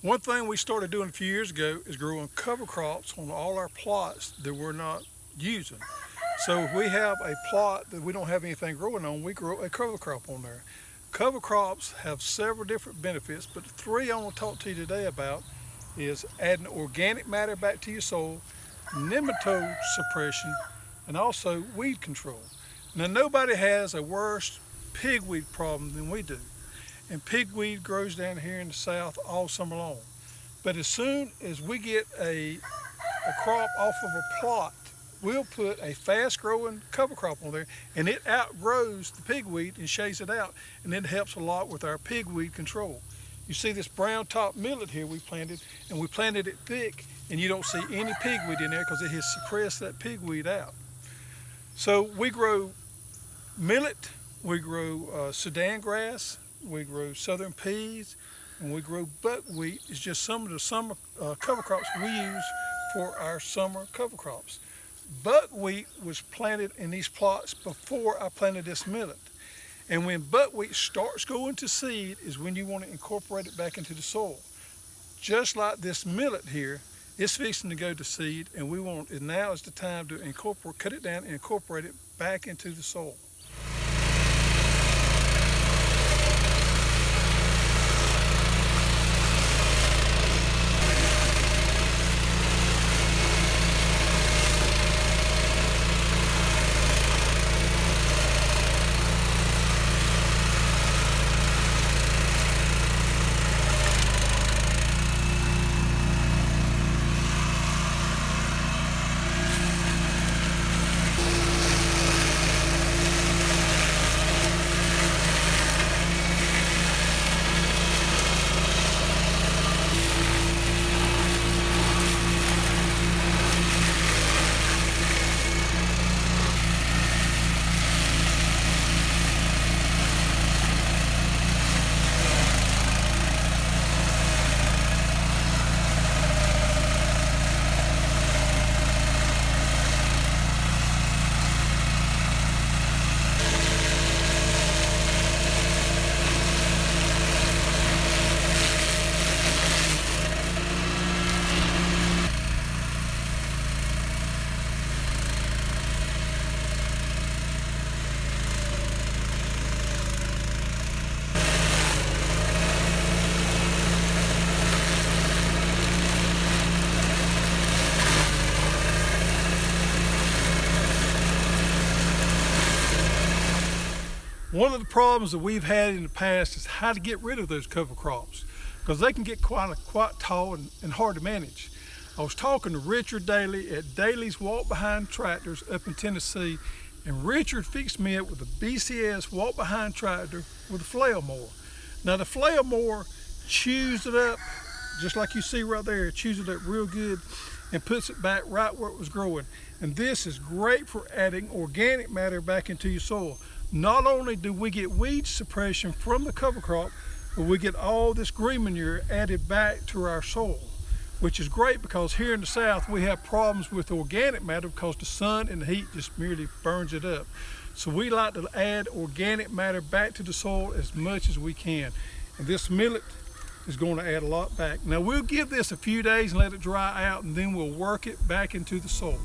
One thing we started doing a few years ago is growing cover crops on all our plots that we're not using. So if we have a plot that we don't have anything growing on, we grow a cover crop on there. Cover crops have several different benefits, but the three I want to talk to you today about is adding organic matter back to your soil, nematode suppression, and also weed control. Now nobody has a worse pigweed problem than we do. And pigweed grows down here in the south all summer long. But as soon as we get a crop off of a plot, we'll put a fast growing cover crop on there and it outgrows the pigweed and shades it out, and it helps a lot with our pigweed control. You see this brown top millet here we planted, and we planted it thick, and you don't see any pigweed in there because it has suppressed that pigweed out. So we grow millet, we grow Sudan grass, we grow southern peas, and we grow buckwheat. It's just some of the summer cover crops we use for our summer cover crops. Buckwheat was planted in these plots before I planted this millet. And when buckwheat starts going to seed is when you want to incorporate it back into the soil. Just like this millet here, it's fixing to go to seed, and now is the time to cut it down and incorporate it back into the soil. One of the problems that we've had in the past is how to get rid of those cover crops, because they can get quite tall and hard to manage. I was talking to Richard Daly at Daly's Walk Behind Tractors up in Tennessee, and Richard fixed me up with a BCS walk behind tractor with a flail mower. Now the flail mower chews it up, just like you see right there. It chews it up real good and puts it back right where it was growing. And this is great for adding organic matter back into your soil. Not only do we get weed suppression from the cover crop, but we get all this green manure added back to our soil, which is great because here in the south we have problems with organic matter because the sun and the heat just merely burns it up. So we like to add organic matter back to the soil as much as we can. And this millet is going to add a lot back. Now we'll give this a few days and let it dry out, and then we'll work it back into the soil.